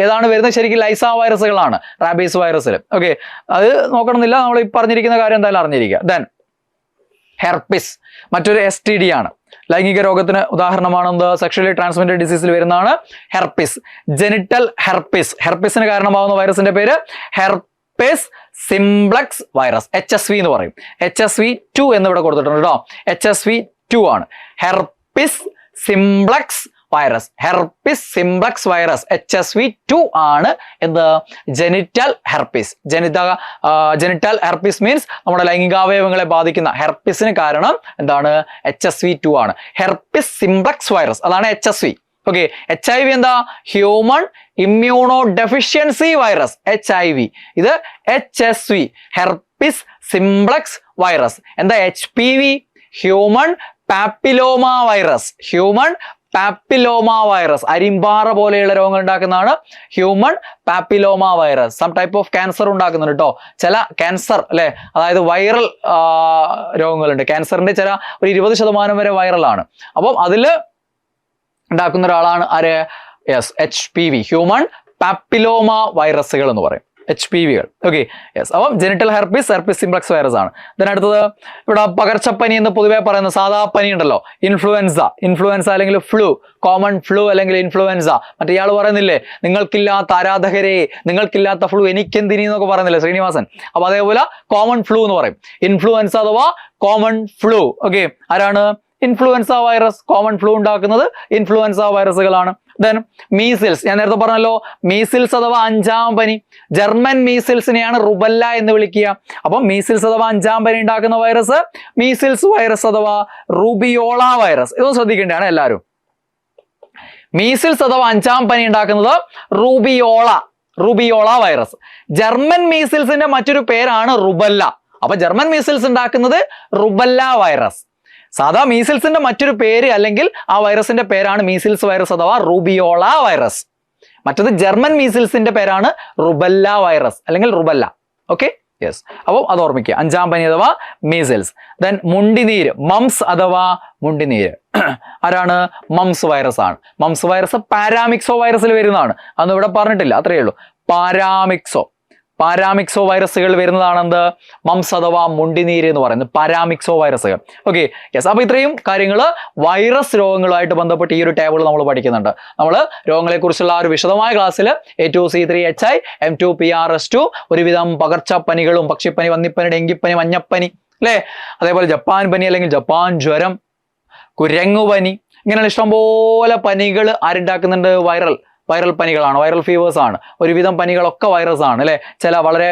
[SPEAKER 4] ഏതാണ് വരുന്നത്, ശരിക്കും ലൈസ വൈറസുകളാണ് റാബീസ് വൈറസിൽ. ഓക്കെ, അത് നോക്കണമെന്നില്ല, നമ്മൾ ഈ പറഞ്ഞിരിക്കുന്ന കാര്യം എന്തായാലും അറിഞ്ഞിരിക്കുക. ദെൻ ഹെർപ്പിസ്, മറ്റൊരു STD ആണ്. ലൈംഗിക രോഗത്തിന് ഉദാഹരണമാണെന്ത്, സെക്ഷലി ട്രാൻസ്മിറ്റഡ് ഡിസീസിൽ വരുന്നതാണ് ഹെർപ്പിസ്. Genital herpes. ഹെർപ്പിസിന് കാരണമാകുന്ന വൈറസിന്റെ പേര് ഹെർപ്പിസ് സിംപ്ലക്സ് വൈറസ്, HSV എന്ന് പറയും. HSV2 എന്ന് ഇവിടെ കൊടുത്തിട്ടുണ്ട് കേട്ടോ, HSV2 ആണ് herpes simplex virus. Herpes simplex virus HSV2 ആണ് എന്ത്, genital herpes. Genital herpes means നമ്മുടെ ലൈംഗികാവയവങ്ങളെ ബാധിക്കുന്ന ഹെർപ്പിസിന് കാരണം എന്താണ്, HSV2 ആണ്. ഹെർപ്പിസ് സിംപ്ലക്സ് വൈറസ്, അതാണ് HSV. ഓക്കെ, HIV എന്താ, human immunodeficiency virus, HIV. ഇത് HSV, ഹെർപ്പിസ് സിംപ്ലക്സ് വൈറസ്. എന്താ HPV, human papilloma virus. Human papilloma virus, അരിമ്പാറ പോലെയുള്ള രോഗങ്ങൾ ഉണ്ടാക്കുന്നതാണ് human papilloma virus. Some type of cancer ഉണ്ടാക്കുന്നുണ്ട് കേട്ടോ, ചില ക്യാൻസർ അല്ലെ, അതായത് വൈറൽ രോഗങ്ങളുണ്ട്. ക്യാൻസറിന്റെ ചില ഒരു 20% വരെ വൈറലാണ്. അപ്പം അതിൽ ഉണ്ടാക്കുന്ന ഒരാളാണ് ആര്, യെസ്, HPV, ഹ്യൂമൺ പാപ്പിലോമ വൈറസുകൾ എന്ന് പറയും, HPV-കൾ. Okay, yes. അപ്പം genital herpes, herpes simplex virus ആണ്. ഇതിനടുത്തത് ഇവിടെ പകർച്ചപ്പനി എന്ന് പൊതുവെ പറയുന്ന സാധാ പനി ഉണ്ടല്ലോ, ഇൻഫ്ലുവൻസ. ഇൻഫ്ലുവൻസ അല്ലെങ്കിൽ ഫ്ലൂ, കോമൺ ഫ്ലൂ അല്ലെങ്കിൽ ഇൻഫ്ലുവൻസ. മറ്റേ ഇയാൾ പറയുന്നില്ലേ, നിങ്ങൾക്കില്ലാത്ത ആരാധകരെ, നിങ്ങൾക്കില്ലാത്ത ഫ്ലൂ എനിക്കെന്തിനി എന്നൊക്കെ പറയുന്നില്ലേ ശ്രീനിവാസൻ. അപ്പൊ അതേപോലെ കോമൺ ഫ്ലൂ എന്ന് പറയും, ഇൻഫ്ലുവൻസ അഥവാ കോമൺ ഫ്ലൂ. ഓക്കെ, ആരാണ്, ഇൻഫ്ലുവൻസ വൈറസ്. കോമൺ ഫ്ലൂ ഉണ്ടാക്കുന്നത് ഇൻഫ്ലുവൻസ വൈറസുകളാണ്. ദെൻ മീസിൽസ്, ഞാൻ നേരത്തെ പറഞ്ഞല്ലോ, മീസിൽസ് അഥവാ 5-ാം പനി. ജർമ്മൻ മീസിൽസിനെയാണ് റുബല്ല എന്ന് വിളിക്കുക. അപ്പം മീസിൽസ് അഥവാ 5-ാം പനി ഉണ്ടാക്കുന്ന വൈറസ് മീസിൽസ് വൈറസ് അഥവാ റൂബിയോള വൈറസ്. ഇതൊന്നും ശ്രദ്ധിക്കേണ്ടതാണ് എല്ലാവരും. മീസിൽസ് അഥവാ 5-ാം പനി ഉണ്ടാക്കുന്നത് റൂബിയോള വൈറസ്. ജർമ്മൻ മീസിൽസിന്റെ മറ്റൊരു പേരാണ് റുബല്ല. അപ്പൊ ജർമ്മൻ മീസിൽസ് ഉണ്ടാക്കുന്നത് റുബല്ല വൈറസ്. സാധാ മീസിൽസിന്റെ മറ്റൊരു പേര് അല്ലെങ്കിൽ ആ വൈറസിന്റെ പേരാണ് മീസിൽസ് വൈറസ് അഥവാ റൂബിയോള വൈറസ്. മറ്റത് ജർമ്മൻ മീസിൽസിന്റെ പേരാണ് റുബല്ല വൈറസ് അല്ലെങ്കിൽ റുബല്ല. Okay, yes. അപ്പം അത് ഓർമ്മിക്കുക, 5-ാം പനി അഥവാ മീസിൽസ്. ദെൻ മുണ്ടിനീര്, മംസ് അഥവാ മുണ്ടിനീര്. ആരാണ്, മംസ് വൈറസ് ആണ്. മംസ് വൈറസ് പാരാമിക്സോ വൈറസിൽ വരുന്നതാണ്. അതൊന്നും ഇവിടെ പറഞ്ഞിട്ടില്ല, അത്രയേ ഉള്ളൂ. പാരാമിക്സോ വൈറസുകൾ വരുന്നതാണ് എന്ത്, മംസ് അഥവാ മുണ്ടിനീര് എന്ന് പറയുന്നത് പാരാമിക്സോ വൈറസുകൾ. Okay, yes. അപ്പൊ ഇത്രയും കാര്യങ്ങൾ വൈറസ് രോഗങ്ങളുമായിട്ട് ബന്ധപ്പെട്ട് ഈ ഒരു ടേബിൾ നമ്മൾ പഠിക്കുന്നുണ്ട്. നമ്മൾ രോഗങ്ങളെ കുറിച്ചുള്ള ഒരു വിശദമായ ക്ലാസ്സിൽ A2C3HI M2PRS2 ഒരുവിധം പകർച്ചപ്പനികളും, പക്ഷിപ്പനി, വന്നിപ്പനി, ഡെങ്കിപ്പനി, മഞ്ഞപ്പനി അല്ലെ, അതേപോലെ ജപ്പാൻ പനി അല്ലെങ്കിൽ ജപ്പാൻ ജ്വരം, കുരങ്ങുപനി, ഇങ്ങനെയുള്ള ഇഷ്ടംപോലെ പനികൾ ആരുണ്ടാക്കുന്നുണ്ട്, വൈറൽ പനികളാണ്, വൈറൽ ഫീവേഴ്സ് ആണ്. ഒരുവിധം പനികളൊക്കെ വൈറസ് ആണ് അല്ലെ. ചില വളരെ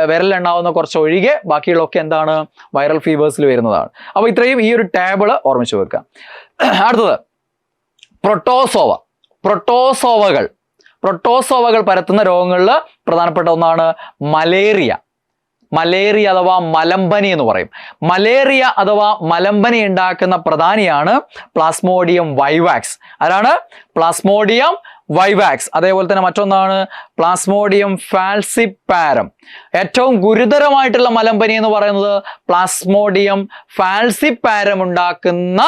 [SPEAKER 4] വിരലുണ്ടാവുന്ന കുറച്ച് ഒഴികെ ബാക്കിയുള്ളൊക്കെ എന്താണ്, വൈറൽ ഫീവേഴ്സിൽ വരുന്നതാണ്. അപ്പൊ ഇത്രയും ഈ ഒരു ടേബിള് ഓർമ്മിച്ചു വെക്കുക. അടുത്തത് പ്രൊട്ടോസോവകൾ പരത്തുന്ന രോഗങ്ങളിൽ പ്രധാനപ്പെട്ട ഒന്നാണ് മലേറിയ അഥവാ മലമ്പനി എന്ന് പറയും. മലേറിയ അഥവാ മലമ്പനി ഉണ്ടാക്കുന്ന പ്രധാനിയാണ് പ്ലാസ്മോഡിയം വൈവാക്സ്. ആരാണ്, പ്ലാസ്മോഡിയം വൈവാക്സ്. അതേപോലെ തന്നെ മറ്റൊന്നാണ് പ്ലാസ്മോഡിയം ഫാൽസിപ്പാരം. ഏറ്റവും ഗുരുതരമായിട്ടുള്ള മലമ്പനി എന്ന് പറയുന്നത് പ്ലാസ്മോഡിയം ഫാൽസിപ്പാരം ഉണ്ടാക്കുന്ന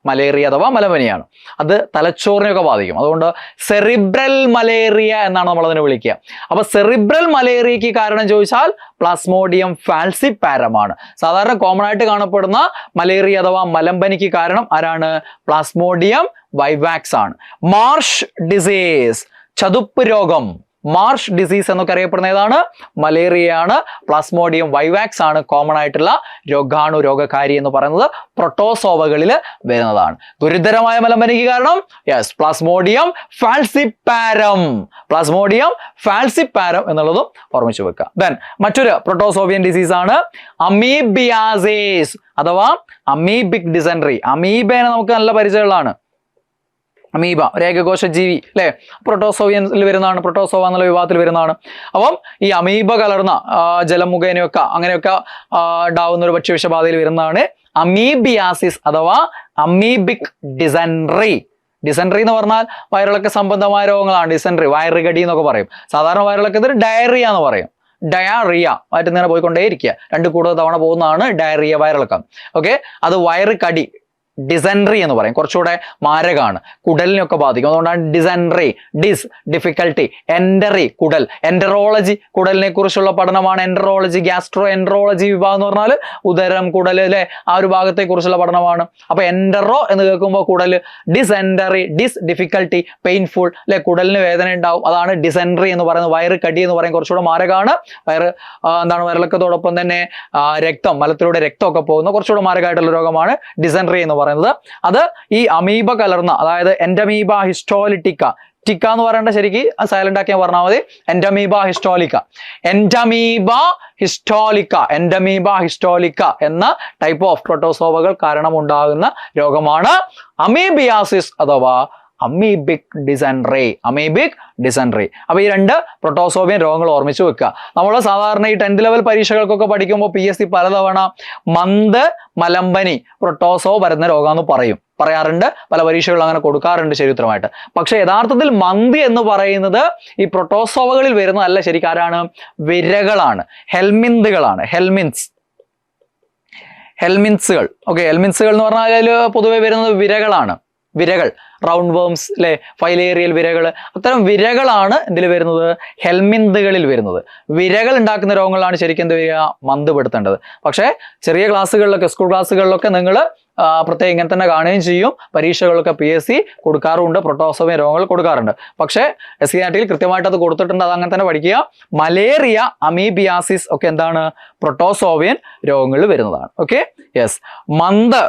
[SPEAKER 4] മലേറിയ അഥവാ മലമ്പനിയാണ്. അത് തലച്ചോറിനെയൊക്കെ ബാധിക്കും. അതുകൊണ്ട് സെറിബ്രൽ മലേറിയ എന്നാണ് നമ്മൾ അതിനെ വിളിക്കുക. അപ്പൊ സെറിബ്രൽ മലേറിയക്ക് കാരണം ചോദിച്ചാൽ പ്ലാസ്മോഡിയം ഫാൽസിപാരമാണ്. സാധാരണ കോമൺ ആയിട്ട് കാണപ്പെടുന്ന മലേറിയ അഥവാ മലമ്പനിക്ക് കാരണം ആരാണ്? പ്ലാസ്മോഡിയം വൈവാക്സ് ആണ്. മാർഷ് ഡിസീസ്, ചതുപ്പ് രോഗം, മാർഷ് ഡിസീസ് എന്നൊക്കെ അറിയപ്പെടുന്ന ഏതാണ്? മലേറിയയാണ്. പ്ലാസ്മോഡിയം വൈവാക്സ് ആണ് കോമൺ ആയിട്ടുള്ള രോഗകാരി എന്ന് പറയുന്നത്. പ്രൊട്ടോസോവകളിൽ വരുന്നതാണ്. ഗുരുതരമായ മലമ്പനിക്ക് കാരണം യെസ് പ്ലാസ്മോഡിയം ഫാൽസിപാരം, പ്ലാസ്മോഡിയം ഫാൽസിപാരം എന്നുള്ളതും ഓർമ്മിച്ചു വെക്കുക. ദെൻ മറ്റൊരു പ്രൊട്ടോസോവിയൻ ഡിസീസ് ആണ് അമീബിയാസിസ് അഥവാ അമീബിക് ഡിസെൻട്രി. അമീബേനെ നമുക്ക് നല്ല പരിചയമുള്ളതാണ്. അമീബ ഒരു ഏകകോശ ജീവി അല്ലെ, പ്രൊട്ടോസോവിയൻസിൽ വരുന്നതാണ്, പ്രൊട്ടോസോവ എന്നുള്ള വിഭാഗത്തിൽ വരുന്നതാണ്. അപ്പം ഈ അമീബ കലർന്ന ജലം മുഖേനയൊക്കെ അങ്ങനെയൊക്കെ ഉണ്ടാവുന്ന ഒരു ഭക്ഷ്യവിഷബാധയിൽ വരുന്നതാണ് അമീബിയാസിസ് അഥവാ അമീബിക് ഡിസെൻട്രി. ഡിസെൻട്രി എന്ന് പറഞ്ഞാൽ വയറിളക്ക സംബന്ധമായ രോഗങ്ങളാണ്. ഡിസെൻട്രി വയറുകടി എന്നൊക്കെ പറയും. സാധാരണ വയറിളക്കത്തിന് ഡയറിയ എന്ന് പറയും. ഡയാറിയ ആയിട്ട് ഇങ്ങനെ പോയിക്കൊണ്ടേയിരിക്കുക, 2 കൂടുതൽ തവണ പോകുന്നതാണ് ഡയറിയ, വയറിളക്കം. ഓക്കെ, അത് വയറ് കടി ഡിസെൻട്രി എന്ന് പറയും. കുറച്ചുകൂടെ മാരകമാണ്, കുടലിനൊക്കെ ബാധിക്കും. അതുകൊണ്ടാണ് ഡിസെൻട്രി. ഡിസ് ഡിഫിക്കൽട്ടി, എൻഡറി കുടൽ, എൻഡറോളജി കുടലിനെ കുറിച്ചുള്ള പഠനമാണ് എൻഡറോളജി. ഗ്യാസ്ട്രോ എൻഡറോളജി വിഭാഗം എന്ന് പറഞ്ഞാൽ ഉദരം, കുടൽ അല്ലെ, ആ ഒരു ഭാഗത്തെ കുറിച്ചുള്ള പഠനമാണ്. അപ്പൊ എൻഡറോ എന്ന് കേൾക്കുമ്പോൾ കുടൽ, ഡിസെൻഡറി, ഡിസ് ഡിഫിക്കൽട്ടി, പെയിൻഫുൾ അല്ലെ, കുടലിന് വേദന ഉണ്ടാവും, അതാണ് ഡിസെൻട്രി എന്ന് പറയുന്നത്. വയറ് കടി എന്ന് പറയും, കുറച്ചുകൂടെ മാരകമാണ്. വയറിളക്കത്തോടൊപ്പം തന്നെ രക്തം, മലത്തിലൂടെ രക്തമൊക്കെ പോകുന്ന കുറച്ചുകൂടെ മാരകമായിട്ടുള്ള രോഗമാണ് ഡിസെൻട്രി എന്ന് പറയുന്നത്. അത് ഈ അമീബ കലർന്ന, അതായത് എൻഡമീബ ഹിസ്റ്റോലിറ്റിക്ക, ടിക്ക എന്ന് പറയേണ്ട ശരിക്ക് സൈലന്റ് ആക്കിയാൽ പറഞ്ഞാൽ മതി, എൻഡമീബ ഹിസ്റ്റോലിക്ക. എൻഡമീബ ഹിസ്റ്റോലിക്ക, എൻഡമീബ ഹിസ്റ്റോലിക്ക എന്ന ടൈപ്പ് ഓഫ് പ്രൊട്ടോസോവകൾ കാരണം ഉണ്ടാകുന്ന രോഗമാണ് അമീബിയാസിസ് അഥവാ അമീബിക് ഡിസെൻട്രി. Amoebic dysentery. അപ്പൊ ഈ 2 പ്രൊട്ടോസോവിയൻ രോഗങ്ങൾ ഓർമ്മിച്ച് വെക്കുക. നമ്മൾ സാധാരണ ഈ 10th ലെവൽ പരീക്ഷകൾക്കൊക്കെ പഠിക്കുമ്പോൾ PSC പലതവണ മന്ത്, മലമ്പനി, പ്രൊട്ടോസോ വരുന്ന രോഗമെന്ന് പറയാറുണ്ട്. പല പരീക്ഷകളും അങ്ങനെ കൊടുക്കാറുണ്ട് ചരിത്രമായിട്ട്. പക്ഷെ യഥാർത്ഥത്തിൽ മന്ത് എന്ന് പറയുന്നത് ഈ പ്രൊട്ടോസോവകളിൽ വരുന്നതല്ല. ശരിക്കും ആരാണ്? വിരകളാണ്, ഹെൽമിന്തുകളാണ്. ഹെൽമിൻസുകൾ. ഓക്കെ, ഹെൽമിൻസുകൾ എന്ന് പറഞ്ഞാൽ അതിൽ പൊതുവെ വരുന്നത് വിരകളാണ്. വിരകൾ, റൗണ്ട് വേംസ് അല്ലെ, ഫൈലേറിയൽ വിരകൾ, അത്തരം വിരകളാണ് ഇതിൽ വരുന്നത്, ഹെൽമിന്തുകളിൽ വരുന്നത്. വിരകൾ ഉണ്ടാക്കുന്ന രോഗങ്ങളാണ് ശരിക്കും എന്ത് വരിക? മന്ത് പെടുത്തേണ്ടത്. പക്ഷേ ചെറിയ ക്ലാസ്സുകളിലൊക്കെ, സ്കൂൾ ക്ലാസ്സുകളിലൊക്കെ നിങ്ങൾ പ്രത്യേകം ഇങ്ങനെ തന്നെ കാണുകയും ചെയ്യും. പരീക്ഷകളൊക്കെ PSC കൊടുക്കാറുണ്ട്, പ്രൊട്ടോസോവിയൻ രോഗങ്ങൾ കൊടുക്കാറുണ്ട്. പക്ഷേ SCERT കൃത്യമായിട്ട് അത് കൊടുത്തിട്ടുണ്ട്, അത് അങ്ങനെ തന്നെ പഠിക്കുക. മലേറിയ, അമീബിയാസിസ് ഒക്കെ എന്താണ്? പ്രൊട്ടോസോവിയൻ രോഗങ്ങളിൽ വരുന്നതാണ്. Okay, yes. മന്ത്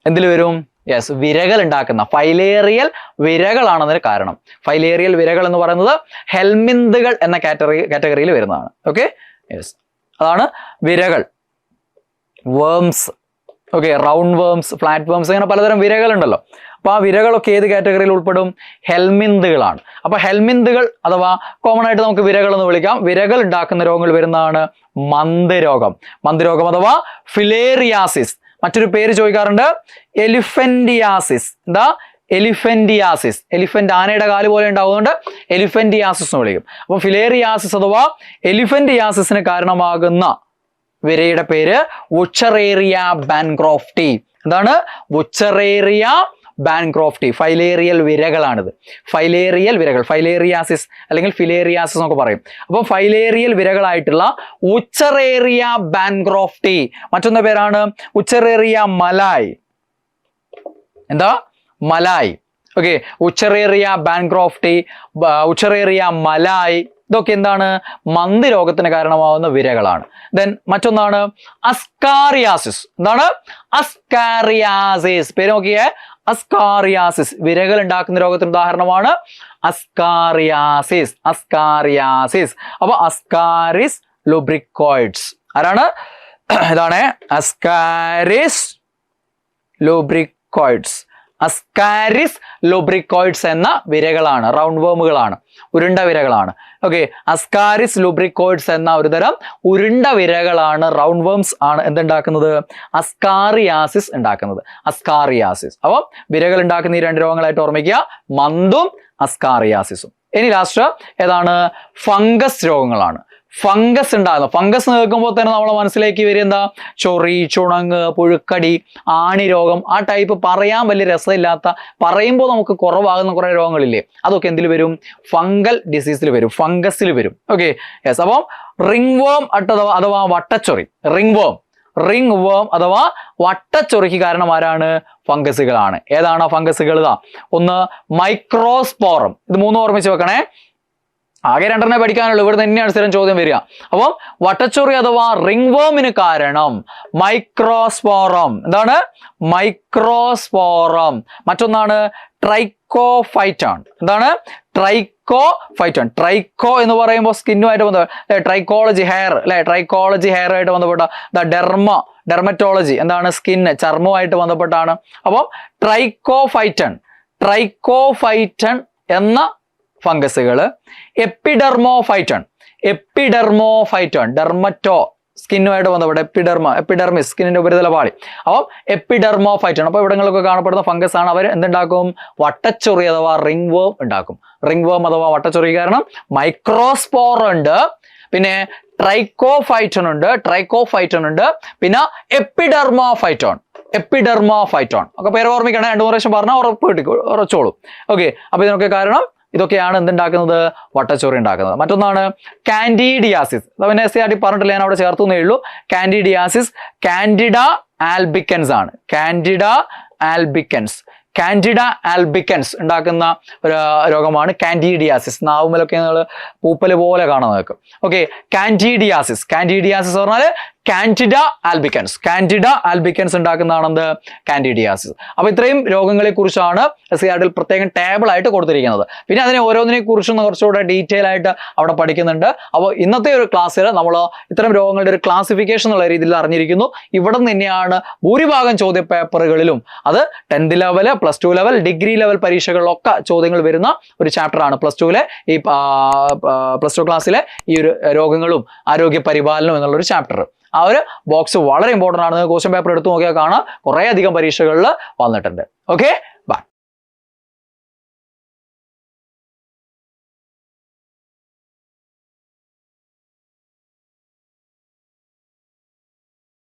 [SPEAKER 4] എന്തിൽ വരും? യെസ്, വിരകൾ ഉണ്ടാക്കുന്ന ഫൈലേറിയൽ വിരകളാണ് അതിന് കാരണം. ഫൈലേറിയൽ വിരകൾ എന്ന് പറയുന്നത് ഹെൽമിന്തുകൾ എന്ന കാറ്റഗറിയിൽ വരുന്നതാണ്. ഓക്കെ, യെസ്, അതാണ് വിരകൾ. Worms, okay, round worms, flat worms, അങ്ങനെ പലതരം വിരകളുണ്ടല്ലോ. അപ്പൊ ആ വിരകളൊക്കെ ഏത് കാറ്റഗറിയിൽ ഉൾപ്പെടും? ഹെൽമിന്തുകളാണ്. അപ്പൊ ഹെൽമിന്തുകൾ അഥവാ കോമൺ ആയിട്ട് നമുക്ക് വിരകൾ എന്ന് വിളിക്കാം. വിരകൾ ഉണ്ടാക്കുന്ന രോഗങ്ങൾ വരുന്നതാണ് മന്ത് രോഗം. മന്ത് രോഗം അഥവാ ഫിലേറിയാസിസ്. മറ്റൊരു പേര് ചോദിക്കാറുണ്ട്, എലിഫന്റിയാസിസ്. എന്താ? എലിഫന്റിയാസിസ്. എലിഫന്റ് ആനയുടെ കാല് പോലെ ഉണ്ടാവുന്നുണ്ട്, എലിഫന്റിയാസിസ് എന്ന് വിളിക്കും. അപ്പൊ ഫിലേറിയാസിസ് അഥവാ എലിഫന്റിയാസിസിന് കാരണമാകുന്ന വിരയുടെ പേര് വുച്ചറേറിയ ബാൻക്രോഫ്റ്റി. എന്താണ്? വുച്ചറേറിയ ബാൻക്രോഫ്റ്റി. ഫൈലേറിയൽ വിരകളാണിത്. ഫൈലേറിയൽ വിരകൾ, ഫൈലേറിയാസിസ് അല്ലെങ്കിൽ ഫിലേറിയാസിസ് എന്നൊക്കെ പറയും. അപ്പോൾ ഫൈലേറിയൽ വിരകളായിട്ടുള്ള വുച്ചറേറിയ ബാൻക്രോഫ്റ്റി. മറ്റൊന്ന പേരാണ് വുച്ചറേറിയ മലായ്. എന്താ? മലായ്. ഓക്കെ, വുച്ചറേറിയ ബാൻക്രോഫ്റ്റി, വുച്ചറേറിയ മലായ്, ഇതൊക്കെ എന്താണ്? മന്ത് രോഗത്തിന് കാരണമാവുന്ന വിരകളാണ്. ദെൻ മറ്റൊന്നാണ് അസ്കാറിയാസിസ്. എന്താണ്? അസ്കാറിയാസിസ്. പേര് നോക്കിയേ, അസ്കാറിയാസിസ്. വിരകൾ ഉണ്ടാക്കുന്ന രോഗത്തിന് ഉദാഹരണമാണ് അസ്കാറിയാസിസ്. അസ്കാറിയാസിസ്. അപ്പൊ അസ്കാരിസ് ലുബ്രിക്കോയിഡ്സ് ആരാണ്? ഇതാണ് അസ്കാരിസ് ലുബ്രിക്കോയിഡ്സ്. അസ്കാരിസ് ലുബ്രിക്കോയിഡ്സ് എന്ന വിരകളാണ്, റൗണ്ട് വേമുകളാണ്, ഉരുണ്ട വിരകളാണ്. ഓക്കെ, അസ്കാരിസ് ലുബ്രിക്കോയിഡ്സ് എന്ന ഒരു തരം ഉരുണ്ട വിരകളാണ്, റൗണ്ട് വേംസ് ആണ് എന്തുണ്ടാക്കുന്നത്? അസ്കാറിയാസിസ് ഉണ്ടാക്കുന്നത്. അസ്കാറിയാസിസ്. അപ്പം വിരകൾ ഉണ്ടാക്കുന്ന ഈ 2 രോഗങ്ങളായിട്ട് ഓർമ്മിക്കുക, മന്തും അസ്കാറിയാസിസും. ഇനി ലാസ്റ്റ് ഏതാണ്? ഫംഗസ് രോഗങ്ങളാണ്. ഫംഗസ് ഉണ്ടാകുന്നു. ഫംഗസ് കേൾക്കുമ്പോൾ തന്നെ നമ്മളെ മനസ്സിലേക്ക് വരും എന്താ? ചൊറി, ചുണങ്ങ്, പുഴുക്കടി, ആണി രോഗം, ആ ടൈപ്പ് പറയാൻ വലിയ രസമില്ലാത്ത, പറയുമ്പോൾ നമുക്ക് കുറവാകുന്ന കുറെ രോഗങ്ങളില്ലേ, അതൊക്കെ എന്തിൽ വരും? ഫംഗൽ ഡിസീസിൽ വരും, ഫംഗസിൽ വരും. Okay, yes. അപ്പം റിംഗ് വേം അഥവാ വട്ടച്ചൊറി, റിംഗ് വേം അഥവാ വട്ടച്ചൊറിക്ക് കാരണം ആരാണ്? ഫംഗസുകളാണ്. ഏതാണ് ആ ഫംഗസുകൾ? ഒന്ന് മൈക്രോസ്പോറം. ഇത് മൂന്നും ഓർമ്മിച്ച് വെക്കണേ. ആകെ 2 പഠിക്കാനുള്ളൂ. ഇവിടെ തന്നെയാണ് സ്ഥിരം ചോദ്യം വരിക. അപ്പം വട്ടച്ചൊറി അഥവാ റിംഗ് വേമിന് കാരണം മൈക്രോസ്പോറം. എന്താണ്? മൈക്രോസ്പോറം. മറ്റൊന്നാണ് ട്രൈക്കോഫൈറ്റോൺ. എന്താണ്? ട്രൈക്കോഫൈറ്റോൺ. ട്രൈക്കോ എന്ന് പറയുമ്പോൾ സ്കിന്നുമായിട്ട് ബന്ധപ്പെട്ട ട്രൈക്കോളജി, ഹെയർ അല്ലെ, ട്രൈക്കോളജി ഹെയറുമായിട്ട് ബന്ധപ്പെട്ട ഡെർമറ്റോളജി എന്താണ്? സ്കിന്ന്, ചർമ്മവുമായിട്ട് ബന്ധപ്പെട്ടാണ്. അപ്പം ട്രൈക്കോഫൈറ്റൺ എന്ന ഫംഗസുകൾ. എപ്പിഡെർമോഫൈറ്റൺ, ഡെർമറ്റോ സ്കിന്നുമായിട്ട് ബന്ധപ്പെട്ട എപ്പിഡെർമിസ് സ്കിന്നിന്റെ ഉപരിതല പാളി. അപ്പം എപ്പിഡെർമോഫൈറ്റൺ. അപ്പോൾ ഇവിടങ്ങളൊക്കെ കാണപ്പെടുന്ന ഫംഗസ് ആണ്. അവർ എന്തുണ്ടാക്കും? വട്ടച്ചൊറി അഥവാ റിംഗ് വേം ഉണ്ടാക്കും. റിംഗ് വേം അഥവാ വട്ടച്ചൊറി കാരണം മൈക്രോസ്പോർ ഉണ്ട്, പിന്നെ ട്രൈക്കോഫൈറ്റൺ ഉണ്ട്, പിന്നെ എപ്പിഡെർമോഫൈറ്റോൺ ഒക്കെ പേര് ഓർമ്മിക്കണം. 2-3 പ്രാവശ്യം പറഞ്ഞാൽ ഉറച്ചോളൂ. ഓക്കെ, അപ്പൊ ഇതിനൊക്കെ കാരണം ഇതൊക്കെയാണ് എന്തുണ്ടാക്കുന്നത്? വട്ടച്ചൊറി ഉണ്ടാക്കുന്നത്. മറ്റൊന്നാണ് കാൻഡിഡിയാസിസ്. പിന്നെ SCRT പറഞ്ഞിട്ടില്ല, ഞാൻ അവിടെ ചേർത്തുന്നേ ഉള്ളൂ. കാൻഡിഡിയാസിസ് കാൻഡിഡ ആൽബിക്കൻസ് ആണ്. കാൻഡിഡ ആൽബിക്കൻസ് ഉണ്ടാക്കുന്ന ഒരു രോഗമാണ് കാൻഡിഡിയാസിസ്. നാവുമലൊക്കെ നിങ്ങൾ പൂപ്പല് പോലെ കാണാൻ നോക്കും. ഓക്കെ, കാൻഡിഡിയാസിസ് പറഞ്ഞാൽ കാൻഡിഡ ആൽബിക്കൻസ് ഉണ്ടാക്കുന്നതാണെന്ത്? കാൻഡിഡിയാസിസ്. അപ്പൊ ഇത്രയും രോഗങ്ങളെ കുറിച്ചാണ് SCRT പ്രത്യേകം ടേബിൾ ആയിട്ട് കൊടുത്തിരിക്കുന്നത്. പിന്നെ അതിനെ ഓരോന്നിനെ കുറിച്ചും കുറച്ചുകൂടെ ഡീറ്റെയിൽ ആയിട്ട് അവിടെ പഠിക്കുന്നുണ്ട്. അപ്പോൾ ഇന്നത്തെ ഒരു ക്ലാസ്സിൽ നമ്മൾ ഇത്തരം രോഗങ്ങളുടെ ഒരു ക്ലാസിഫിക്കേഷൻ എന്നുള്ള രീതിയിൽ അറിഞ്ഞിരിക്കുന്നു. ഇവിടെ നിന്ന് തന്നെയാണ് ഭൂരിഭാഗം ചോദ്യ പേപ്പറുകളിലും, അത് 10th level, +2 level, degree level പരീക്ഷകളിലൊക്കെ ചോദ്യങ്ങൾ വരുന്ന ഒരു ചാപ്റ്ററാണ് +2 ക്ലാസ്സിലെ ഈ ഒരു രോഗങ്ങളും ആരോഗ്യ പരിപാലനവും എന്നുള്ളൊരു ചാപ്റ്റർ. ആ ഒരു ബോക്സ് വളരെ ഇമ്പോർട്ടൻ്റ് ആണ്. ക്വസ്റ്റ്യൻ പേപ്പർ എടുത്തു നോക്കിയാൽ കാണാം, കുറേ അധികം പരീക്ഷകളിൽ വന്നിട്ടുണ്ട്. Okay, by.